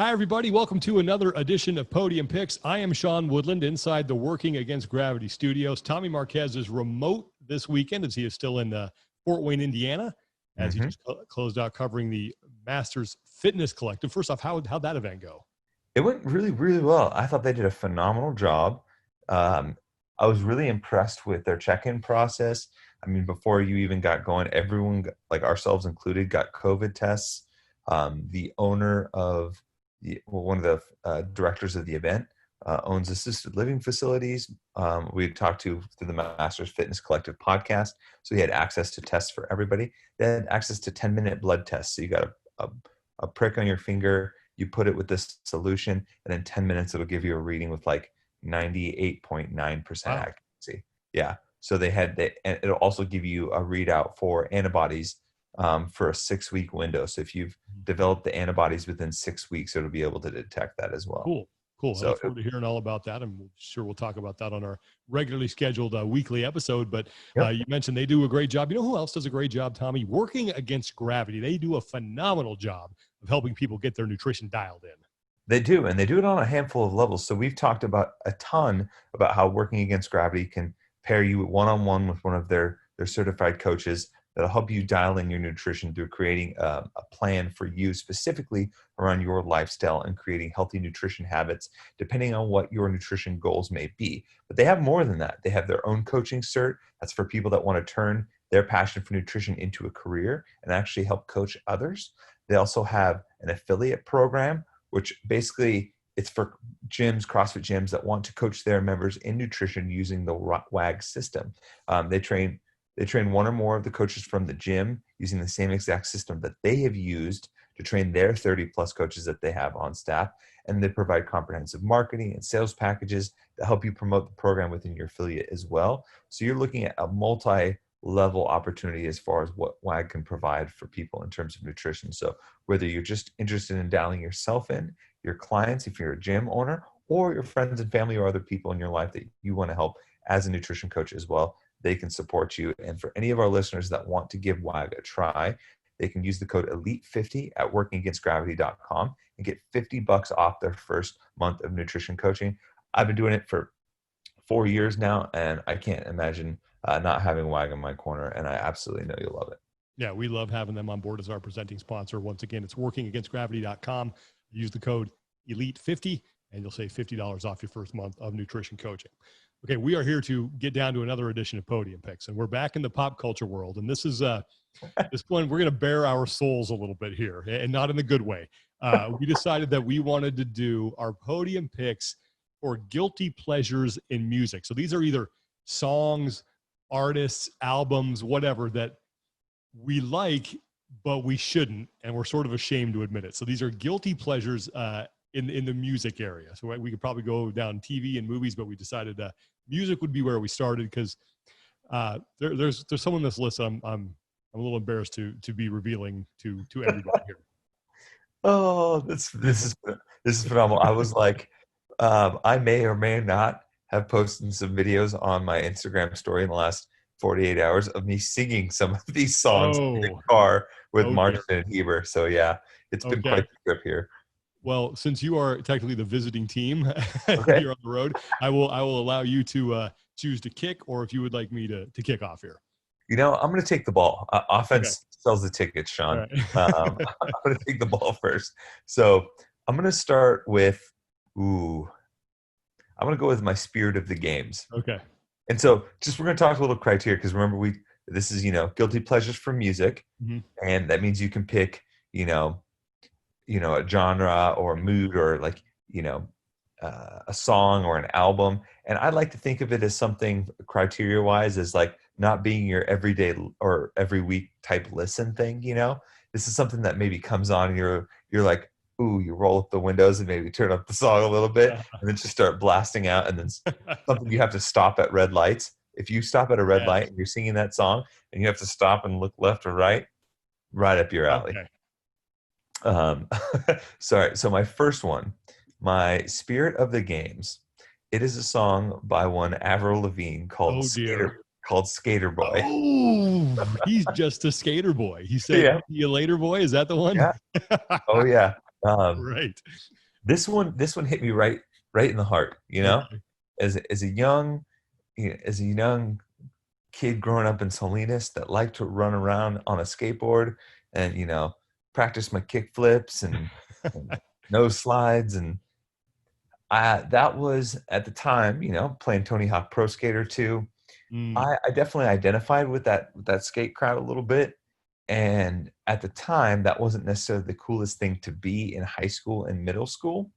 Hi, everybody. Welcome to another edition of Podium Picks. I am Sean Woodland inside the Working Against Gravity studios. Tommy Marquez is remote this weekend as he is still in Fort Wayne, Indiana, as he just closed out covering the Masters Fitness Collective. First off, how'd that event go? It went really, really well. I thought they did a phenomenal job. I was really impressed with their check-in process. I mean, before you even got going, everyone, like ourselves included, got COVID tests. The owner of one of the directors of the event owns assisted living facilities. We talked to through the Masters Fitness Collective podcast, so he had access to tests for everybody. They had access to 10-minute blood tests. So you got a prick on your finger, you put it with this solution, and in 10 minutes it'll give you a reading with like 98.9% accuracy. Yeah. So and it'll also give you a readout for antibodies for a 6-week window. So if you've developed the antibodies within 6 weeks, it'll be able to detect that as well. Cool. So I look forward to hearing all about that, and we'll talk about that on our regularly scheduled weekly episode. But you mentioned they do a great job. You know who else does a great job, Tommy? Working Against Gravity. They do a phenomenal job of helping people get their nutrition dialed in. They do, and they do it on a handful of levels. So we've talked about a ton about how Working Against Gravity can pair you one-on-one with one of their certified coaches that'll help you dial in your nutrition through creating a plan for you specifically around your lifestyle and creating healthy nutrition habits depending on what your nutrition goals may be. But they have more than that. They have their own coaching cert. That's for people that want to turn their passion for nutrition into a career and actually help coach others. They also have an affiliate program, which basically it's for gyms, CrossFit gyms that want to coach their members in nutrition using the WAG system. They train one or more of the coaches from the gym using the same exact system that they have used to train their 30 plus coaches that they have on staff. And they provide comprehensive marketing and sales packages to help you promote the program within your affiliate as well. So you're looking at a multi-level opportunity as far as what WAG can provide for people in terms of nutrition. So whether you're just interested in dialing yourself in, your clients, if you're a gym owner, or your friends and family or other people in your life that you want to help as a nutrition coach as well, they can support you. And for any of our listeners that want to give WAG a try, they can use the code ELITE50 at workingagainstgravity.com and get $50 off their first month of nutrition coaching. I've been doing it for 4 years now, and I can't imagine not having WAG in my corner, and I absolutely know you'll love it. Yeah, we love having them on board as our presenting sponsor. Once again, it's workingagainstgravity.com. Use the code ELITE50, and you'll save $50 off your first month of nutrition coaching. Okay, we are here to get down to another edition of Podium Picks, and we're back in the pop culture world. And this is this one, we're going to bare our souls a little bit here, and not in the good way. We decided that we wanted to do our Podium Picks for guilty pleasures in music. So these are either songs, artists, albums, whatever that we like, but we shouldn't, and we're sort of ashamed to admit it. So these are guilty pleasures in the music area. So we could probably go down TV and movies, but we decided music would be where we started because there's someone on this list I'm a little embarrassed to be revealing to everybody here. Oh, this is phenomenal. I was like, I may or may not have posted some videos on my Instagram story in the last 48 hours of me singing some of these songs in the car with Martin and Heber. So yeah, it's been quite the trip here. Well, since you are technically the visiting team here on the road, I will allow you to choose to kick, or if you would like me to kick off here. You know, I'm going to take the ball. Offense sells the tickets, Sean. Right. I'm going to take the ball first. So I'm going to start with, I'm going to go with my spirit of the games. Okay. And so we're going to talk a little criteria because remember this is, guilty pleasures for music. Mm-hmm. And that means you can pick, a genre or a mood or like, a song or an album. And I like to think of it as something criteria wise as like not being your everyday or every week type listen thing. This is something that maybe comes on and you're like, ooh, you roll up the windows and maybe turn up the song a little bit and then just start blasting out. And then something you have to stop at red lights. If you stop at a red light and you're singing that song and you have to stop and look left or right up your alley. Okay. Sorry. So my first one, my Spirit of the Games. It is a song by one Avril Lavigne called Skater Boy. Oh, he's just a skater boy. He said, "See you later, boy." Is that the one? Yeah. Oh yeah. Um, Right. this one hit me right in the heart. Okay. As a young as a young kid growing up in Salinas that liked to run around on a skateboard and practice my kick flips and nose slides, and that was at the time, playing Tony Hawk Pro Skater 2. Mm. I definitely identified with that skate crowd a little bit. And at the time, that wasn't necessarily the coolest thing to be in high school and middle school.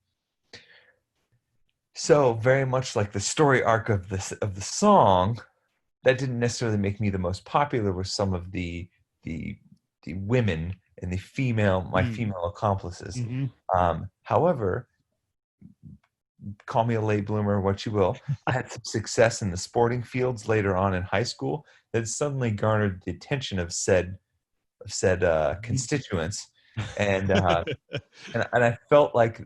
So very much like the story arc of the song, that didn't necessarily make me the most popular with some of the women and my Mm. female accomplices. Hmm. However, call me a late bloomer, what you will. I had some success in the sporting fields later on in high school that suddenly garnered the attention of said constituents, and and I felt like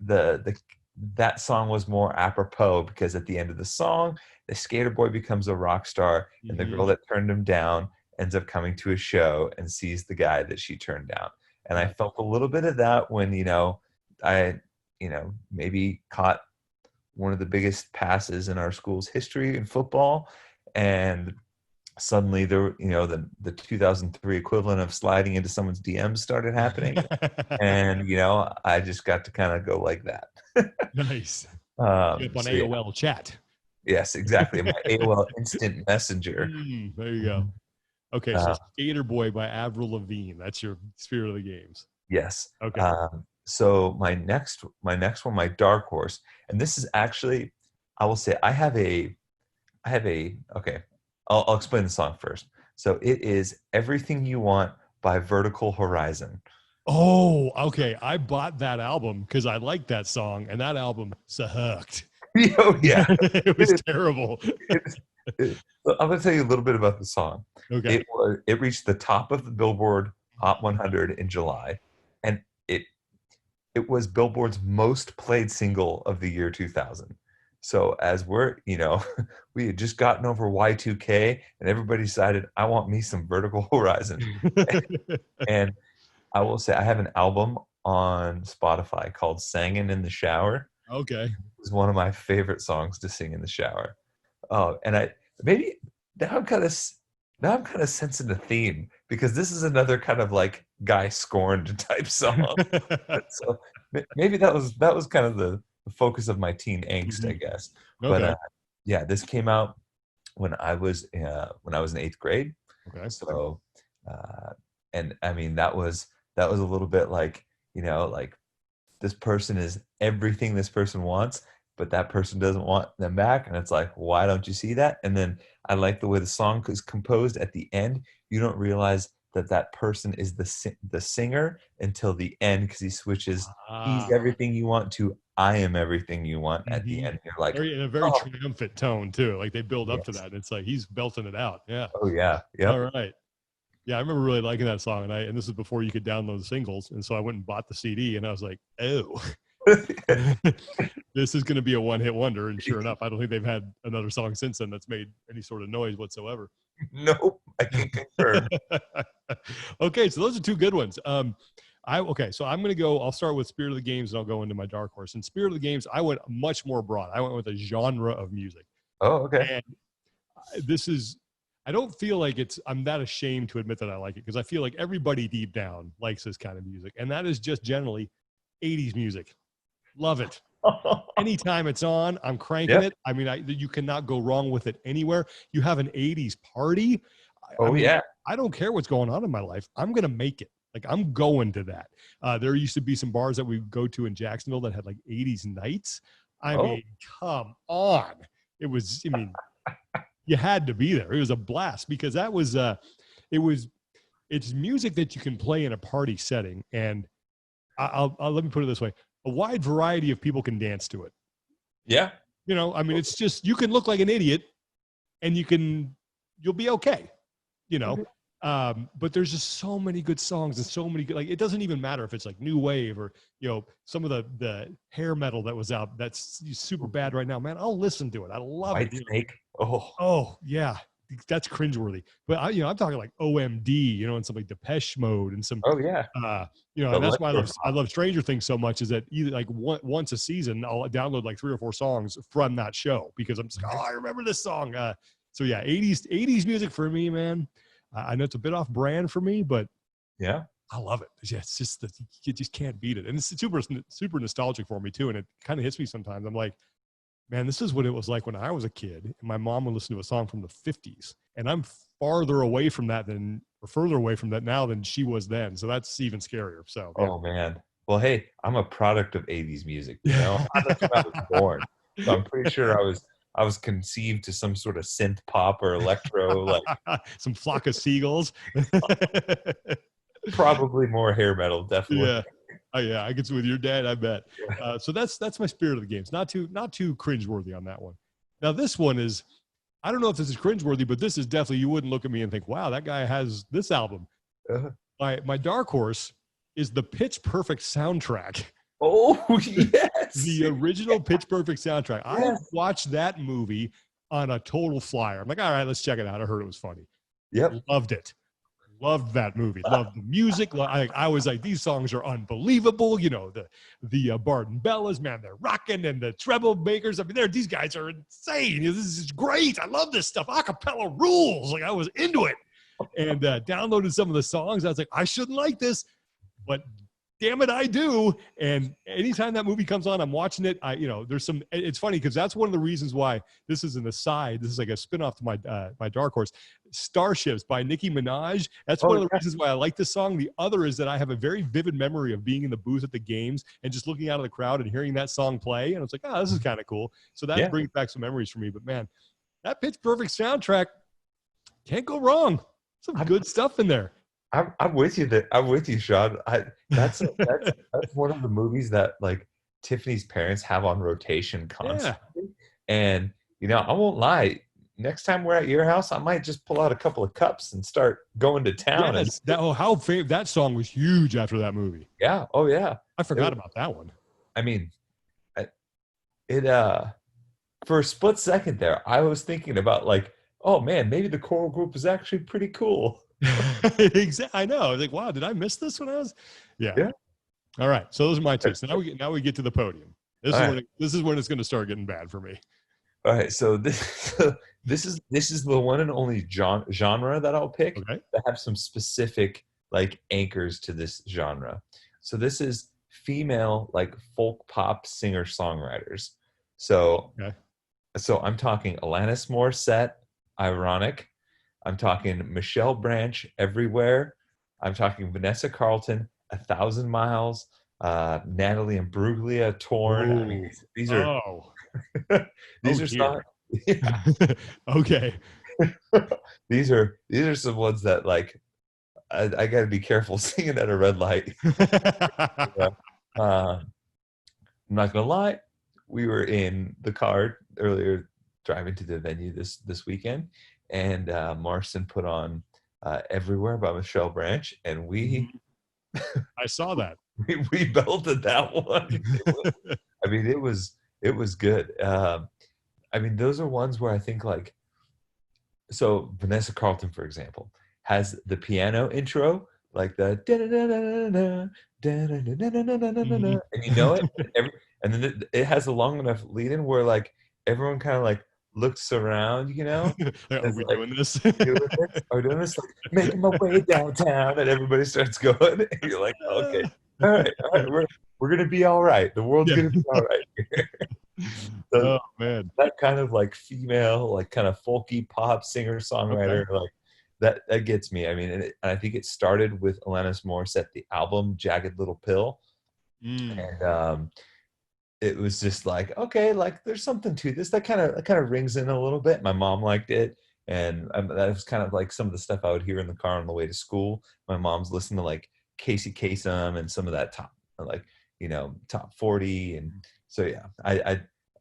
that song was more apropos because at the end of the song, the skater boy becomes a rock star, and the Hmm. girl that turned him down ends up coming to a show and sees the guy that she turned down. And I felt a little bit of that when I maybe caught one of the biggest passes in our school's history in football, and suddenly the 2003 equivalent of sliding into someone's DMs started happening, and I just got to kind of go like that. Nice. Get up on So yeah, AOL chat. yes, exactly. My AOL Instant Messenger. There you go. Okay, so Uh, Skater Boy by Avril Lavigne. That's your Spirit of the Games. yes. Okay. So my next one, my dark horse, and this is actually, I will say, okay. I'll explain the song first. So it is "Everything You Want" by Vertical Horizon. Oh, okay. I bought that album because I liked that song, and that album sucked. Oh yeah, It was it, terrible. it's, so I'm going to tell you a little bit about the song. Okay. It reached the top of the Billboard Hot 100 in July, and it was Billboard's most played single of the year 2000. So as we had just gotten over Y2K, and everybody decided, I want me some Vertical Horizon. And I will say, I have an album on Spotify called "Singin' in the Shower." Okay. It's one of my favorite songs to sing in the shower. Oh, and I maybe now I'm kind of now I'm kind of sensing the theme, because this is another kind of like guy scorned type song. So maybe that was kind of the focus of my teen angst, I Mhm. guess. But Okay. yeah, this came out when I was in eighth grade. Okay. So and I mean that was a little bit like, like, this person is everything this person wants, but that person doesn't want them back. And it's like, why don't you see that? And then I like the way the song is composed at the end. You don't realize that person is the singer until the end, because he switches. He's Ah. everything you want to I am everything you want at the Hmm. end. You're like, Very in a very oh, triumphant tone too. Like they build up to yes. that. And it's like he's belting it out. Yeah. Oh, yeah. All Yep. right. Yeah, I remember really liking that song, and this is before you could download the singles, and so I went and bought the CD, and I was like, oh, this is going to be a one-hit wonder. And sure enough, I don't think they've had another song since then that's made any sort of noise whatsoever. Nope. I can confirm. Okay, so those are two good ones. So I'm going to go. I'll start with Spirit of the Games, and I'll go into my dark horse. And Spirit of the Games, I went much more broad. I went with a genre of music, Oh, okay. and this is. I don't feel like I'm that ashamed to admit that I like it, because I feel like everybody deep down likes this kind of music, and that is just generally 80s music. Love it. Anytime it's on, I'm cranking Yep. it. I mean, you cannot go wrong with it anywhere. You have an 80s party. I Oh, mean, yeah. I don't care what's going on in my life. I'm going to make it. Like, I'm going to that. There used to be some bars that we go to in Jacksonville that had like 80s nights. I Oh, mean, come on. You had to be there. It was a blast, because it's music that you can play in a party setting. And I'll let me put it this way. A wide variety of people can dance to it. yeah. I mean, it's just, you can look like an idiot and you'll be okay, you know? But there's just so many good songs and so many good, like, it doesn't even matter if it's like new wave or, some of the hair metal that was out that's super bad right now, man. I'll listen to it. I love White it. Snake. Oh, Oh yeah. that's cringeworthy. But I'm talking like OMD, and some like Depeche Mode and some, Oh yeah. and that's why I Electro- love Stranger Things so much, is that either like once a season I'll download like 3 or 4 songs from that show because I'm just like, oh, I remember this song. So yeah, 80s music for me, man. I know it's a bit off brand for me, but yeah. I love it. Yeah, it's just that you just can't beat it, and it's super nostalgic for me too. And it kind of hits me sometimes. I'm like, man, this is what it was like when I was a kid, and my mom would listen to a song from the 50s, and I'm further away from that now than she was then. So that's even scarier. So yeah. Oh man. Well, hey, I'm a product of 80s music. That's when I was born. So I'm pretty sure I was conceived to some sort of synth pop or electro, like some flock of seagulls. probably more hair metal, definitely. Yeah. Oh yeah, I get with your dad, I bet. So that's my spirit of the games. Not too cringeworthy on that one. Now this one is, I don't know if this is cringeworthy, but this is definitely, you wouldn't look at me and think, wow, that guy has this album. My dark horse is the Pitch Perfect soundtrack. Oh yes, The original Pitch Perfect soundtrack. Yes. I watched that movie on a total flyer. I'm like, all right, let's check it out. I heard it was funny. Yep. Loved it. Loved that movie. Loved the music. I was like, these songs are unbelievable. The Barton Bellas, man, they're rocking, and the treble makers. I mean, these guys are insane. This is great. I love this stuff. Acapella rules. Like, I was into it, and downloaded some of the songs. I was like, I shouldn't like this, but damn it, I do. And anytime that movie comes on, I'm watching it. It's funny because that's one of the reasons why this is an aside. This is like a spinoff to my dark horse, Starships by Nicki Minaj. That's one of the reasons why I like this song. The other is that I have a very vivid memory of being in the booth at the games and just looking out of the crowd and hearing that song play. And I was like, oh, this is kind of cool. So that brings back some memories for me. But man, that Pitch Perfect soundtrack, can't go wrong. Some good stuff in there. I'm with you. I'm with you, Sean. That's one of the movies that like Tiffany's parents have on rotation constantly. Yeah. And I won't lie. Next time we're at your house, I might just pull out a couple of cups and start going to town. Yes, that song was huge after that movie. Yeah. Oh yeah. I forgot about that one. I mean, for a split second there, I was thinking about like, oh man, maybe the choral group is actually pretty cool. Exactly. I know. I was like, wow, did I miss this when I was? Yeah. All right. So those are my two. So now we get to the podium. This is when it's going to start getting bad for me. All right. So this is the one and only genre that I'll pick that have some specific like anchors to this genre. So this is female like folk pop singer songwriters. So I'm talking Alanis Morissette, Ironic. I'm talking Michelle Branch, Everywhere. I'm talking Vanessa Carlton, 1,000 Miles. Natalie Imbruglia, Torn. I mean, these are these are songs. Okay. These are some ones that like I got to be careful singing at a red light. I'm not gonna lie. We were in the car earlier driving to the venue this weekend. And Marston put on Everywhere by Michelle Branch, and I saw that. we belted that one. It was good. I mean, those are ones where I think like, so Vanessa Carlton, for example, has the piano intro, like the and you know it, and then it has a long enough lead in where like everyone kind of like looks around, Are we like, doing this? Are we doing this? Like, making my way downtown, and everybody starts going. And you're like, okay, all right, we're gonna be all right. The world's gonna be all right. So, oh man, that kind of like female, like kind of folky pop singer songwriter, like that gets me. I mean, and I think it started with Alanis Morissette, the album "Jagged Little Pill," and it was just like, okay, like there's something to this that kind of rings in a little bit. My mom liked it, and that was kind of like some of the stuff I would hear in the car on the way to school. My mom's listening to like Casey Kasem and some of that top 40, and so yeah,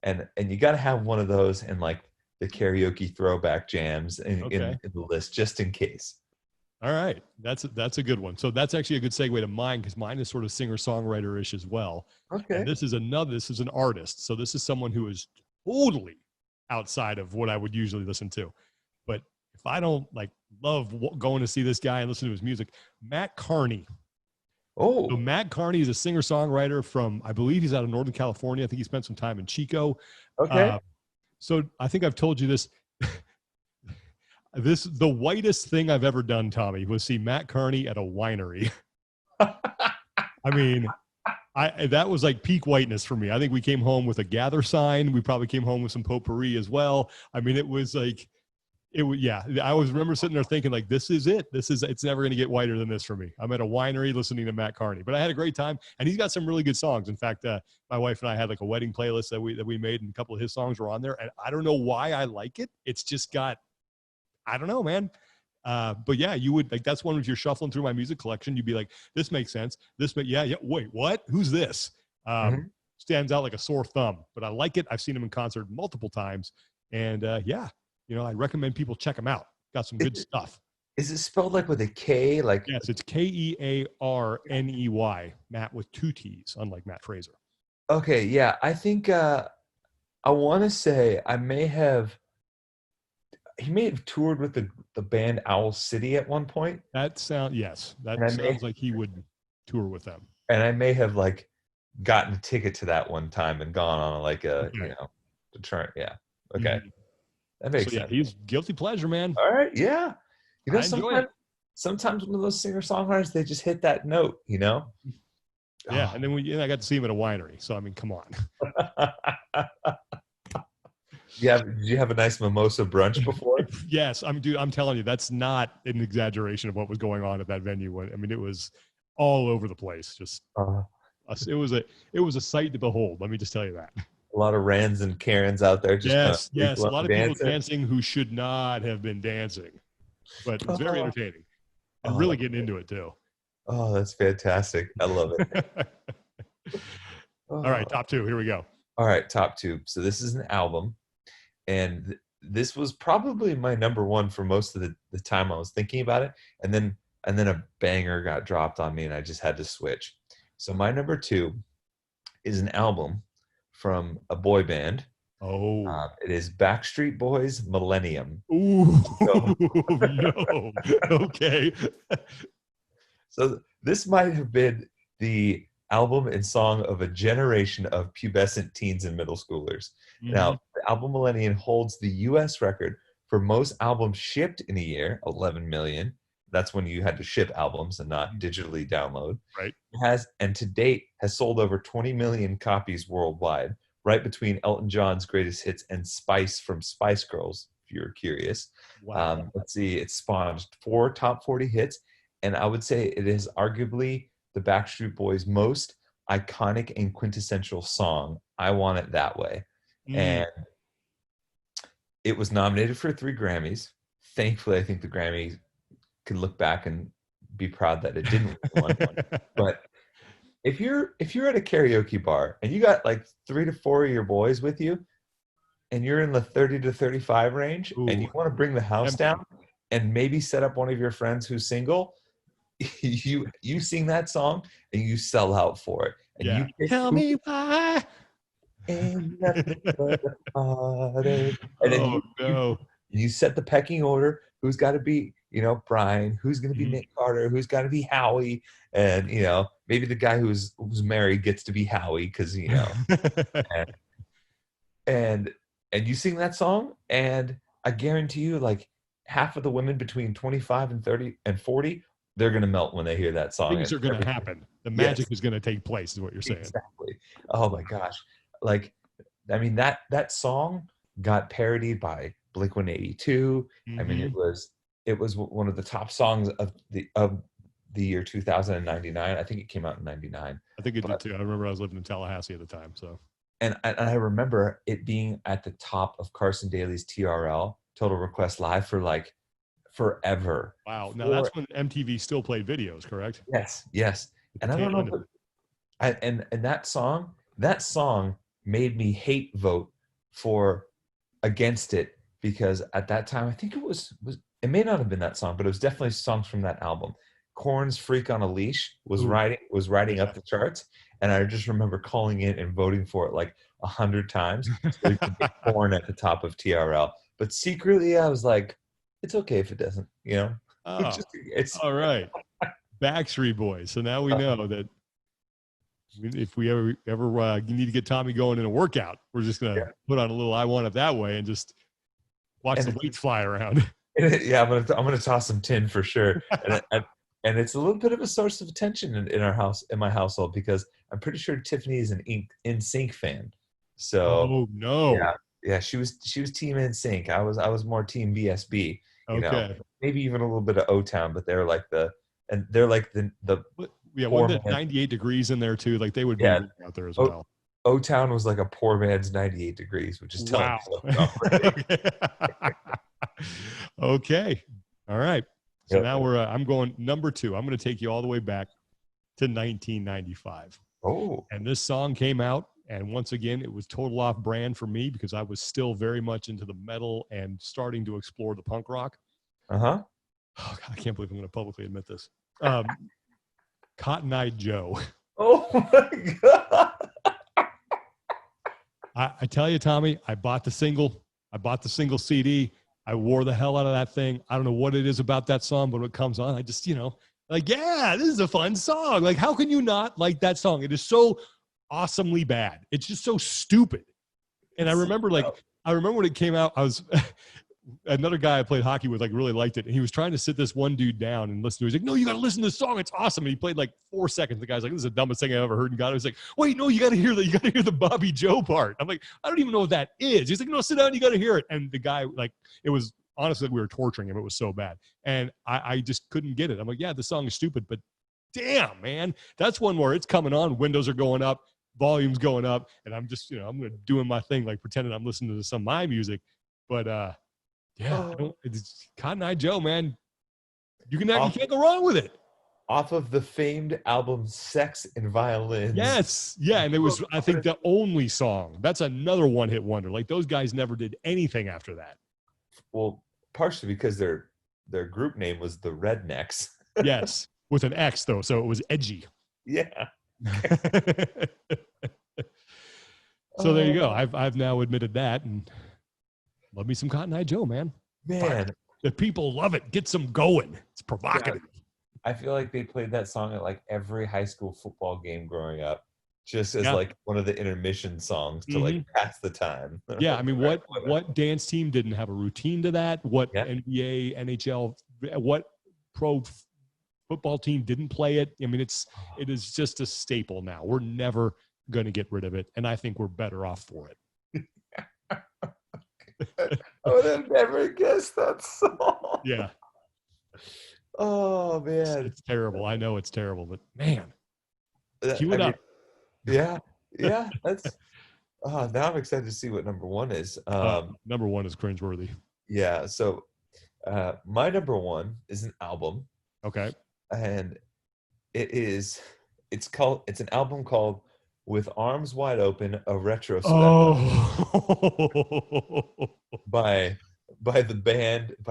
and you got to have one of those and like the karaoke throwback jams in the list just in case. All right, that's a good one. So that's actually a good segue to mine, because mine is sort of singer-songwriter-ish as well. Okay. And this is an artist. So this is someone who is totally outside of what I would usually listen to. But if I don't like love going to see this guy and listen to his music, Matt Carney. Oh, So Matt Carney is a singer-songwriter from, I believe he's out of Northern California. I think he spent some time in Chico. okay. So I think I've told you this. The whitest thing I've ever done, Tommy, was see Matt Carney at a winery. I mean, that was like peak whiteness for me. I think we came home with a gather sign. We probably came home with some potpourri as well. I mean, it was like, yeah. I always remember sitting there thinking like, this is it. It's never going to get whiter than this for me. I'm at a winery listening to Matt Carney, but I had a great time, and he's got some really good songs. In fact, my wife and I had like a wedding playlist that we made, and a couple of his songs were on there. And I don't know why I like it. It's just got, I don't know, man. But yeah, you would like, that's one if you're shuffling through my music collection, you'd be like, this makes sense. Yeah. Wait, what? Who's this? Stands out like a sore thumb, but I like it. I've seen him in concert multiple times. And yeah, I recommend people check him out. Got some good stuff. Is it spelled like with a K? Like, yes, it's Kearney, Matt with 2 T's, unlike Matt Fraser. Okay. Yeah. I think, I want to say he may have toured with the band Owl City at one point. That sounds like he would tour with them. And I may have like gotten a ticket to that one time and gone on like a, the chart. Yeah. Okay. Mm-hmm. That makes sense. Yeah, he's guilty pleasure, man. All right. Yeah. Sometimes one of those singer-songwriters, they just hit that note, Yeah. And then I got to see him at a winery. So, I mean, come on. Did you have a nice mimosa brunch before? Yes. I'm telling you, that's not an exaggeration of what was going on at that venue. I mean, it was all over the place. Just, it was a sight to behold. Let me just tell you that. A lot of Rands and Karens out there. Yes. A lot of people dancing who should not have been dancing, but it was very entertaining and really getting into it too. Oh, that's fantastic. I love it. All right. Top 2. Here we go. All right. Top 2. So this is an album. And this was probably my number 1 for most of the time I was thinking about it. And then a banger got dropped on me and I just had to switch. So my number 2 is an album from a boy band. It is Backstreet Boys' Millennium. Ooh, no. Okay. So this might have been the album and song of a generation of pubescent teens and middle schoolers. Mm-hmm. Now, the album Millennium holds the U.S. record for most albums shipped in a year, 11 million. That's when you had to ship albums and not digitally download. Right. And to date has sold over 20 million copies worldwide, right between Elton John's greatest hits and Spice from Spice Girls, if you're curious. Wow. Let's see, it spawned 4 top 40 hits, and I would say it is arguably the Backstreet Boys' most iconic and quintessential song, I Want It That Way. And it was nominated for 3 Grammys. Thankfully, I think the Grammys could look back and be proud that it didn't win one. But if you're at a karaoke bar and you got like 3 to 4 of your boys with you and you're in the 30 to 35 range, and you want to bring the house down and maybe set up one of your friends who's single, you sing that song and you sell out for it. And you tell me why. Ain't nothing but a heartache. And then you set the pecking order. Who's got to be, Brian? Who's going to be Nick Carter? Who's got to be Howie? And maybe the guy who's married gets to be Howie because and you sing that song, and I guarantee you, like half of the women between 25 and 30 and 40, they're going to melt when they hear that song. Things are going to happen. The magic is going to take place, is what you're saying. Exactly. Oh my gosh. Like, I mean, that song got parodied by Blink-182. I mean, it was one of the top songs of the year 2099. I think it came out in 99. I think it did too. I remember I was living in Tallahassee at the time. So, and I remember it being at the top of Carson Daly's TRL, Total Request Live, for like forever. Wow. Now that's when MTV still played videos, correct? Yes. And I don't know, and that song made me hate vote against it, because at that time I think it may not have been that song, but it was definitely songs from that album. Korn's "Freak on a Leash" was riding up the charts, and I just remember calling in and voting for it like 100 times so we could get Korn at the top of TRL. But secretly I was like, it's okay if it doesn't, you know. Oh, It's all right. Backstreet Boys. So now we know that if we ever need to get Tommy going in a workout, we're just gonna yeah. put on a little "I Want It That Way" and just watch the And weights fly around. yeah, I'm gonna toss some tin for sure. And it's a little bit of a source of attention in our house, in my household, because I'm pretty sure Tiffany is an in sync fan. So Oh no. yeah, yeah, she was team in sync. I was more team BSB. You know, Okay. maybe even a little bit of O Town, but they're like the Yeah, poor wasn't it man. 98 degrees in there too? Like they would be Yeah, out there as O well. O Town was like a poor man's 98 degrees, which is telling Wow. you something already. Okay. All right. So Yep. now I'm going number 2. I'm going to take you all the way back to 1995. Oh. And this song came out, and once again, it was total off brand for me because I was still very much into the metal and starting to explore the punk rock. Uh-huh. Oh, God, I can't believe I'm going to publicly admit this. Cotton Eye Joe. Oh my God. I tell you, Tommy, I bought the single CD. I wore the hell out of that thing. I don't know what it is about that song, but when it comes on, I just, like, yeah, this is a fun song. Like, how can you not like that song? It is so awesomely bad. It's just so stupid. And I remember, when it came out, I was another guy I played hockey with, like, really liked it. And he was trying to sit this one dude down and listen to it. He's like, no, you got to listen to this song. It's awesome. And he played like 4 seconds. The guy's like, this is the dumbest thing I ever heard. And got it. He's like, wait, no, you got to hear the Bobby Joe part. I'm like, I don't even know what that is. He's like, no, sit down. You got to hear it. And the guy, like, it was honestly, we were torturing him. It was so bad. And I just couldn't get it. I'm like, yeah, the song is stupid, but damn, man, that's one where it's coming on. Windows are going up, volume's going up. And I'm just, I'm doing my thing, like pretending I'm listening to some of my music. But, yeah, it's Cotton Eye Joe, man. You can't go wrong with it. Off of the famed album Sex and Violins. Yes. Yeah. And it was, I think, the only song. That's another one-hit wonder. Like those guys never did anything after that. Well, partially because their group name was the Rednecks. Yes. With an X though, so it was edgy. Yeah. So there you go. I've now admitted that, and love me some Cotton Eye Joe, man. Man, the people love it. Gets them going. It's provocative. Yeah. I feel like they played that song at like every high school football game growing up, just as like one of the intermission songs to like pass the time. Yeah, I mean, what dance team didn't have a routine to that? What NBA, NHL, what pro football team didn't play it? I mean, it is just a staple now. We're never going to get rid of it, and I think we're better off for it. I would have never guessed that song. Yeah. Oh man, it's terrible. I know it's terrible, but man, cue it up. Yeah, that's. Now I'm excited to see what number 1 is. Number 1 is cringeworthy. Yeah. So, my number 1 is an album. Okay. And it's an album called "With Arms Wide Open: A Retrospect." by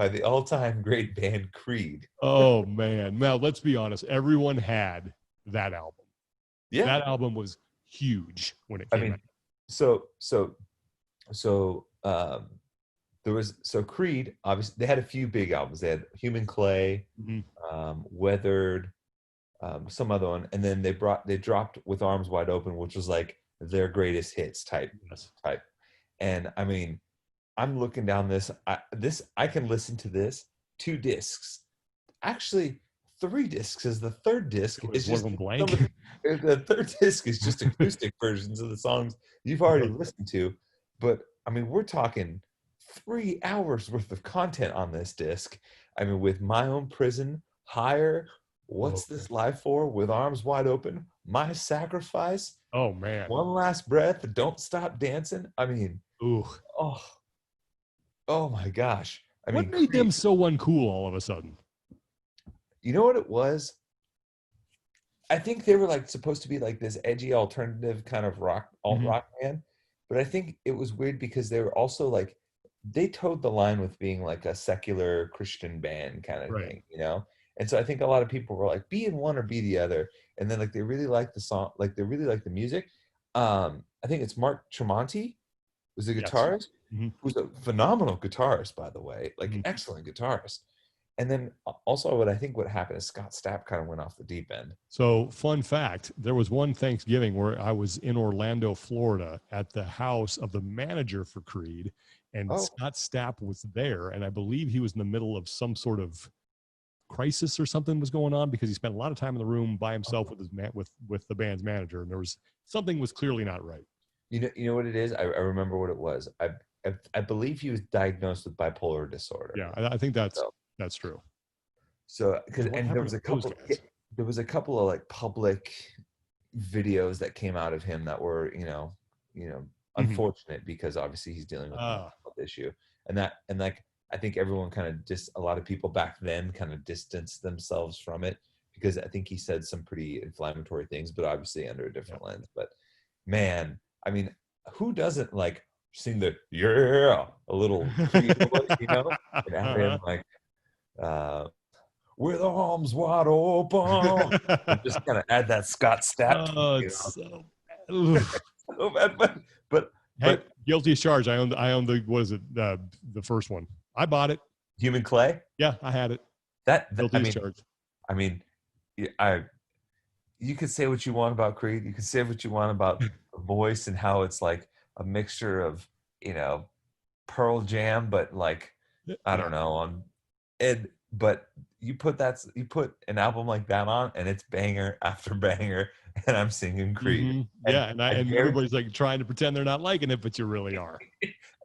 the all-time great band Creed. Oh man. Now let's be honest. Everyone had that album. Yeah. That album was huge when it came out. Creed, obviously they had a few big albums. They had Human Clay, Weathered, some other one, and then they dropped With Arms Wide Open, which was like their greatest hits type. And I mean, I'm looking down this. I can listen to this 2 discs, actually 3 discs. As the third disc is just blank. The third disc is just acoustic versions of the songs you've already listened to. But I mean, we're talking 3 hours worth of content on this disc. I mean, with My Own Prison, Higher, What's This Life For, With Arms Wide Open, My Sacrifice. Oh man. One Last Breath, Don't Stop Dancing. I mean, oh my gosh. What made them so uncool all of a sudden? You know what it was? I think they were like supposed to be like this edgy alternative kind of rock band, but I think it was weird because they were also like, they towed the line with being like a secular Christian band kind of thing, And so I think a lot of people were like, be in one or be the other. And then like they really liked the song, like they really liked the music. I think it's Mark Tremonti was a Yes. guitarist Mhm. who's a phenomenal guitarist, by the way, like Mhm. excellent guitarist. And then also what happened is Scott Stapp kind of went off the deep end. So, fun fact, there was one Thanksgiving where I was in Orlando, Florida, at the house of the manager for Creed, and Oh, Scott Stapp was there, and I believe he was in the middle of some sort of crisis or something was going on because he spent a lot of time in the room by himself with his with the band's manager, and there was something was clearly not right. you know what it is? I remember what it was. I believe he was diagnosed with bipolar disorder. Yeah, I think that's So, that's true. because What and happened to those guys? there was a couple of like public videos that came out of him that were Mhm. unfortunate because obviously he's dealing with a mental Ah, health issue, and like I think everyone kind of just a lot of people back then kind of distanced themselves from it because I think he said some pretty inflammatory things, but obviously under a yeah. different lens. But man, I mean, who doesn't like sing the yeah a little Creed voice, and have him Uh-huh. like uh with arms wide open, and just kind of add that Scott Stapp, Oh, you it's so bad. Oof. know. But Hey, but guilty as charged. I own the what is it? The first one. I bought it. Human Clay, Yeah, I had it. that Guilty as charged. I mean, yeah, you could say what you want about Creed. You could say what you want about the voice and how it's like a mixture of you know Pearl Jam, but like I Yeah. don't know on and but you put an album like that on and it's banger after banger and I'm singing Creed. And Yeah, and I and guarantee everybody's like trying to pretend they're not liking it, but you really are.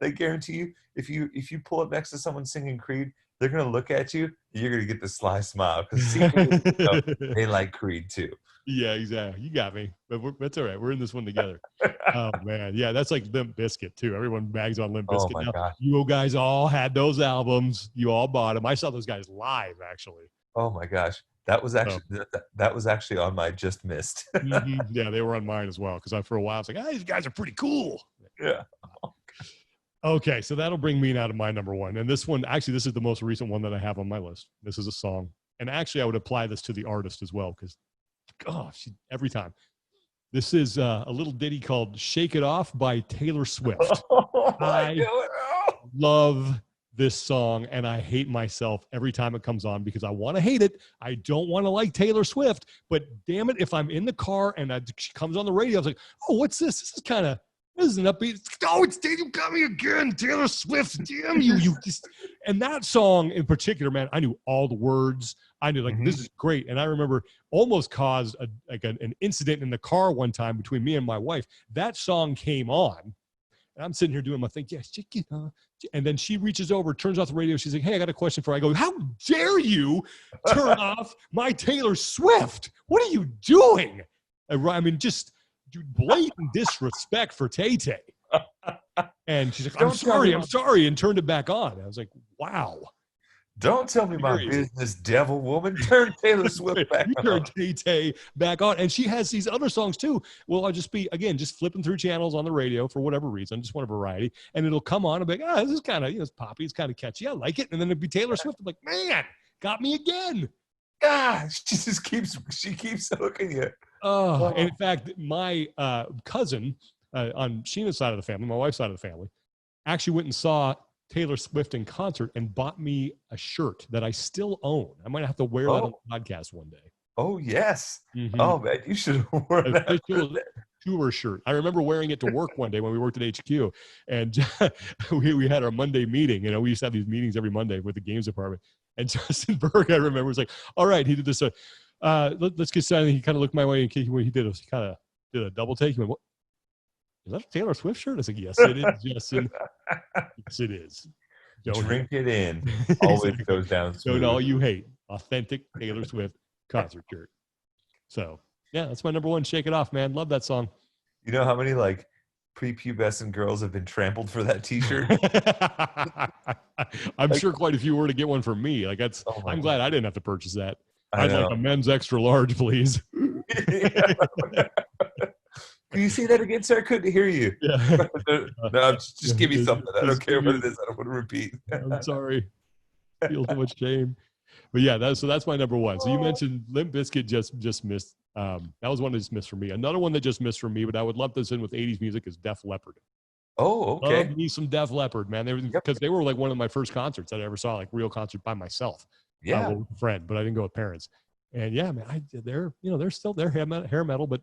I guarantee you if you pull up next to someone singing Creed, they're gonna look at you, you're gonna get the sly smile because secretly they like Creed too. Yeah, exactly. You got me, but that's all right. We're in this one together. Oh man, yeah, that's like Limp Bizkit too. Everyone bags on Limp Oh Bizkit my now. gosh. You guys all had those albums. You all bought them. I saw those guys live actually. Oh my gosh. That was So, actually that was actually on my just missed. yeah, they were on mine as well because I for a while I was like, these guys are pretty cool. Yeah. Okay, so that'll bring me now to my number one. And this one, actually, this is the most recent one that I have on my list. This is a song. And actually, I would apply this to the artist as well because, gosh, every time. This is a little ditty called Shake It Off by Taylor Swift. I I knew it. love this song and I hate myself every time it comes on because I want to hate it. I don't want to like Taylor Swift, but damn it, if I'm in the car and she comes on the radio, I was like, oh, what's this? This is an upbeat. Oh, it's you got me again, Taylor Swift. Damn you, you just. And that song in particular, man, I knew all the words. I knew Mhm. this is great. And I remember almost caused an incident in the car one time between me and my wife. That song came on. And I'm sitting here doing my thing. Yes, and then she reaches over, turns off the radio. She's like, hey, I got a question for you. I go, how dare you turn off my Taylor Swift? What are you doing? I mean, just blatant disrespect for Tay-Tay. And she's like, I'm sorry, and turned it back on. I was like, wow. Don't tell me my business, devil woman. Turn Taylor Swift back You on. turn Tay-Tay back on. And she has these other songs too. Well, I'll just be, again, just flipping through channels on the radio for whatever reason. Just want a variety. And it'll come on and be like, this is kind of, it's poppy. It's kind of catchy. I like it. And then it'd be Taylor Swift. I'm like, man, got me again. Gosh, she keeps hooking you. Oh, and in fact, my cousin on Sheena's side of the family, my wife's side of the family, actually went and saw Taylor Swift in concert and bought me a shirt that I still own. I might have to wear that on the podcast one day. Oh, yes. Mm-hmm. Oh, man, you should have worn that. Official tour shirt. I remember wearing it to work one day when we worked at HQ. And we had our Monday meeting. We used to have these meetings every Monday with the games department. And Justin Berg, I remember, was like, all right, he did this. Let's get started. He kind of looked my way. And he did a double take. He went, what? Is that a Taylor Swift shirt? I was like, yes, it is, Justin. Yes, it is. Drink it in. Always goes down smooth. Don't all you hate. Authentic Taylor Swift concert shirt. So, yeah, that's my number one. Shake It Off, man. Love that song. You know how many, like, prepubescent girls have been trampled for that T-shirt? I'm sure quite a few were to get one from me. Like, I'm glad I didn't have to purchase that. I'd like a men's extra large, please. Can you say that again, sir? I couldn't hear you. Yeah. No, just give me something. I don't care what it is. I don't want to repeat. I'm sorry. I feel too much shame. But yeah, that's my number one. So you mentioned Limp Bizkit just missed. That was one that just missed for me. Another one that just missed for me, but I would love this in with 80s music is Def Leppard. Oh, okay. Love me some Def Leppard, man. Yep. Because they were like one of my first concerts that I ever saw, like real concert by myself. Yeah. Well, with a friend, but I didn't go with parents. And yeah, man, they're still hair metal, but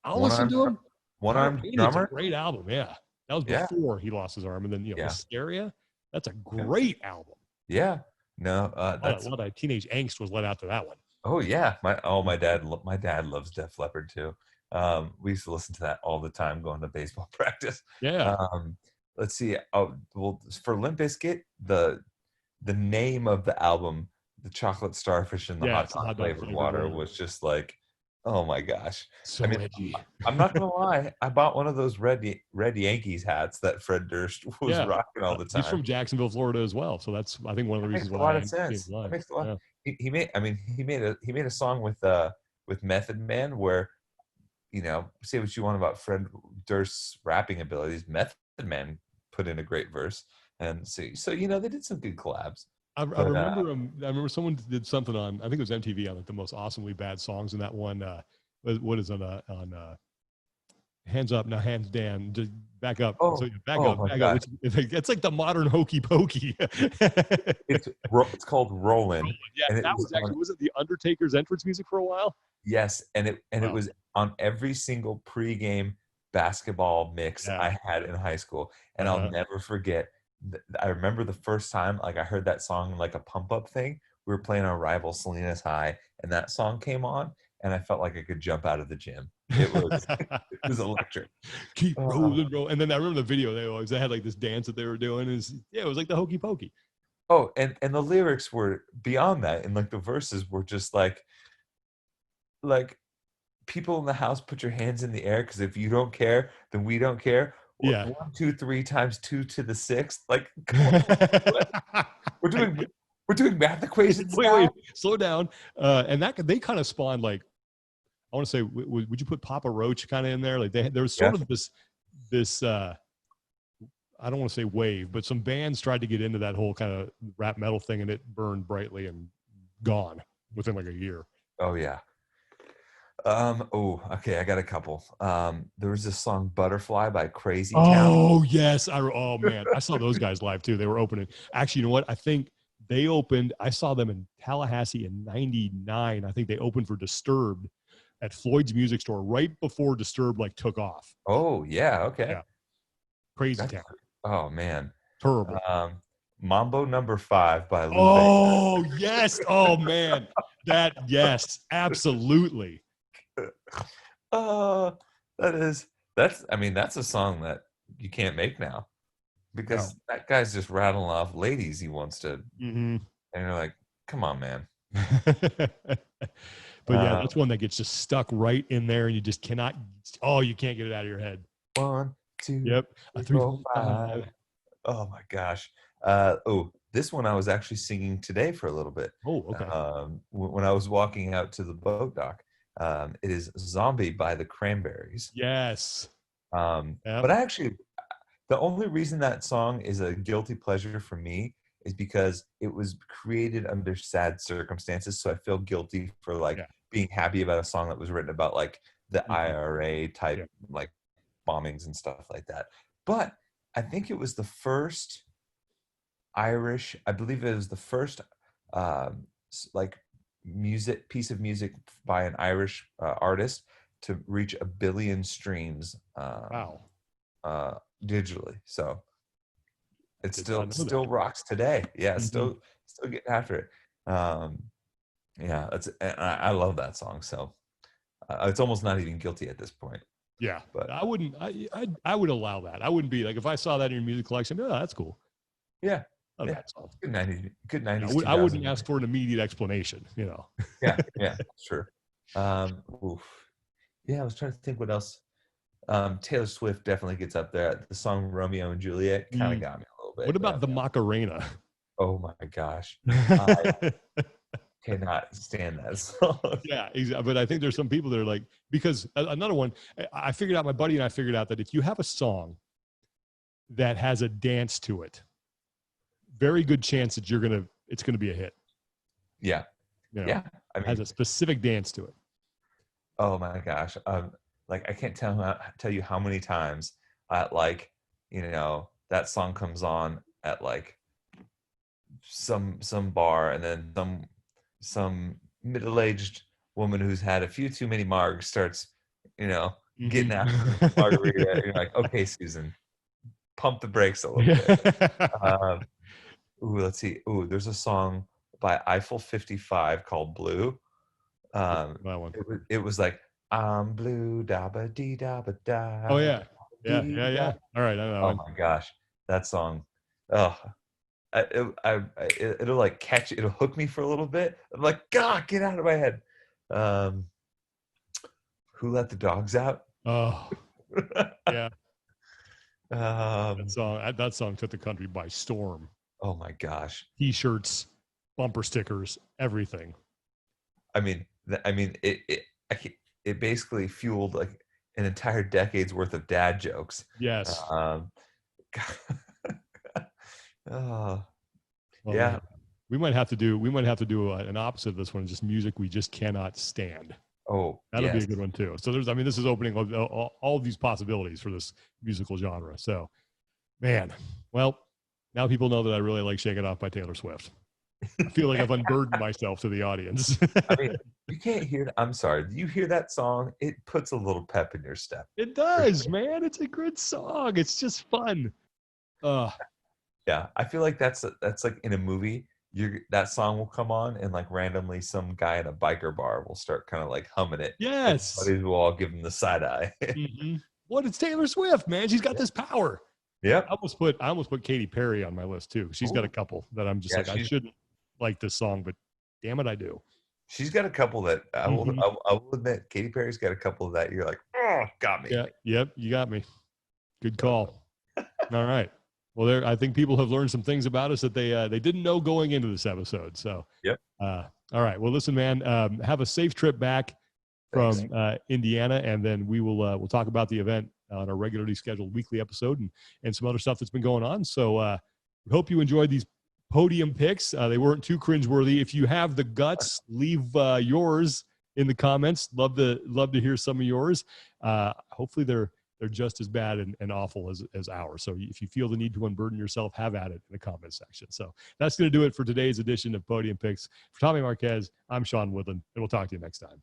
I'll listen to them. One-armed It's a drummer. great album. Yeah, that was Yeah. before he lost his arm, and then Yeah. Hysteria. That's a great album. Yeah. No, A lot of teenage angst was let out to that one. Oh yeah, my dad loves Def Leppard too. We used to listen to that all the time going to baseball practice. Yeah. Let's see. Well, for Limp Bizkit, the name of the album, the Chocolate Starfish and the Hot Dog Flavored Water, was just like, oh my gosh. So edgy. I'm not gonna lie. I bought one of those red Yankees hats that Fred Durst was rocking all the time. He's from Jacksonville, Florida, as well. So that's, I think, one of the reasons why. That makes a lot of sense. That makes a lot. Yeah. He made a song with Method Man where, say what you want about Fred Durst's rapping abilities, Method Man put in a great verse, and so they did some good collabs. I remember someone did something on, I think it was MTV, on like the most awesomely bad songs, in that one. What is on Hands Up, Now Hands Down, just back up. Oh, so back up. It's like the modern hokey pokey. It's called Rollin'. Yeah, and that was actually, was it the Undertaker's entrance music for a while? Yes, and it was on every single pregame basketball mix I had in high school, and I'll never forget. I remember the first time I heard that song, like a pump up thing. We were playing our rival Salinas High, and that song came on, and I felt like I could jump out of the gym. It was electric. Keep rolling, roll. And then I remember the video. They had like this dance that they were doing. It was like the hokey pokey. Oh, and the lyrics were beyond that, and like the verses were just like people in the house, put your hands in the air, because if you don't care, then we don't care. Yeah. 1, 2, 3 times 2 to the 6th. Like, come on. we're doing math equations. Wait, slow down. And that they kind of spawned, like, I want to say, would you put Papa Roach kind of in there? Like there was sort of this I don't want to say wave, but some bands tried to get into that whole kind of rap metal thing, and it burned brightly and gone within like a year. Oh yeah. Okay, I got a couple. There was this song Butterfly by Crazy Town. Oh yes. Oh man, I saw those guys live too. They were opening. Actually, you know what? I think they opened, I saw them in Tallahassee in '99. I think they opened for Disturbed at Floyd's Music Store right before Disturbed took off. Oh yeah, okay. Yeah. Crazy Town. Oh man. Terrible. Mambo Number 5 by Lou Oh yes. Oh man. Yes, absolutely. That's a song that you can't make now, because that guy's just rattling off ladies he wants to, and you're like, come on, man. But yeah, that's one that gets just stuck right in there, and you just cannot. Oh, you can't get it out of your head. 1, 2, yep, 3, 4, 5. Oh my gosh. This one I was actually singing today for a little bit. Oh, okay. When I was walking out to the boat dock. It is Zombie by the Cranberries. Yes. But the only reason that song is a guilty pleasure for me is because it was created under sad circumstances. So I feel guilty for being happy about a song that was written about the IRA type bombings and stuff like that. But I think it was the first Irish, I believe it was the first piece of music by an Irish artist to reach 1 billion streams digitally. So it still rocks today. Yeah, still getting after it. I love that song. So it's almost not even guilty at this point. Yeah, but I wouldn't. I would allow that. I wouldn't be if I saw that in your music collection. Oh, that's cool. Yeah. Yeah. Good 90s. I wouldn't ask for an immediate explanation, Yeah, sure. I was trying to think what else. Taylor Swift definitely gets up there. The song Romeo and Juliet kind of got me a little bit. What about the Macarena? Oh my gosh. I cannot stand that song. Yeah, exactly. But I think there's some people that are because another one, my buddy and I figured out that if you have a song that has a dance to it, very good chance that it's gonna be a hit. Yeah. Yeah. Has a specific dance to it. Oh my gosh. I can't tell you how many times at that song comes on at like some bar, and then some middle-aged woman who's had a few too many margs starts, getting after the margarita. You're like, okay, Susan, pump the brakes a little bit. Let's see. There's a song by Eiffel 55 called Blue. That one. It was like, I'm blue, da ba dee da ba da. Oh yeah. Yeah. All right. I know. Oh my gosh, that song. Oh, it'll like it'll hook me for a little bit. I'm like, God, get out of my head. Who Let the Dogs Out? Oh, yeah. That That song took the country by storm. Oh my gosh. T-shirts, bumper stickers, everything. I mean, it basically fueled like an entire decade's worth of dad jokes. Yes. Oh, well, yeah. Man, we might have to do an opposite of this one, just music we just cannot stand. Oh, that'll be a good one too. So this is opening all of these possibilities for this musical genre. So, man, well, now people know that I really like "Shake It Off" by Taylor Swift. I feel like I've unburdened myself to the audience. I mean, you can't hear. I'm sorry. You hear that song? It puts a little pep in your step. It does, man. It's a good song. It's just fun. Yeah, I feel like that's like in a movie. That song will come on, and like randomly some guy in a biker bar will start kind of like humming it. Yes. Buddies will all give him the side eye. What? It's Taylor Swift, man. She's got this power. Yeah. I almost put Katy Perry on my list too. She's got a couple that I'm just I shouldn't like this song, but damn it, I do. She's got a couple that I will admit. Katy Perry's got a couple that you're like, oh, got me. Yeah. Yep. You got me. Good call. All right. Well, I think people have learned some things about us that they didn't know going into this episode. So, yep. All right. Well, listen, man. Have a safe trip back from Indiana, and then we'll talk about the event on our regularly scheduled weekly episode and some other stuff that's been going on. So, we hope you enjoyed these podium picks. They weren't too cringeworthy. If you have the guts, leave yours in the comments. Love to hear some of yours. Hopefully they're just as bad and awful as ours. So if you feel the need to unburden yourself, have at it in the comment section. So that's going to do it for today's edition of Podium Picks. For Tommy Marquez, I'm Sean Woodland, and we'll talk to you next time.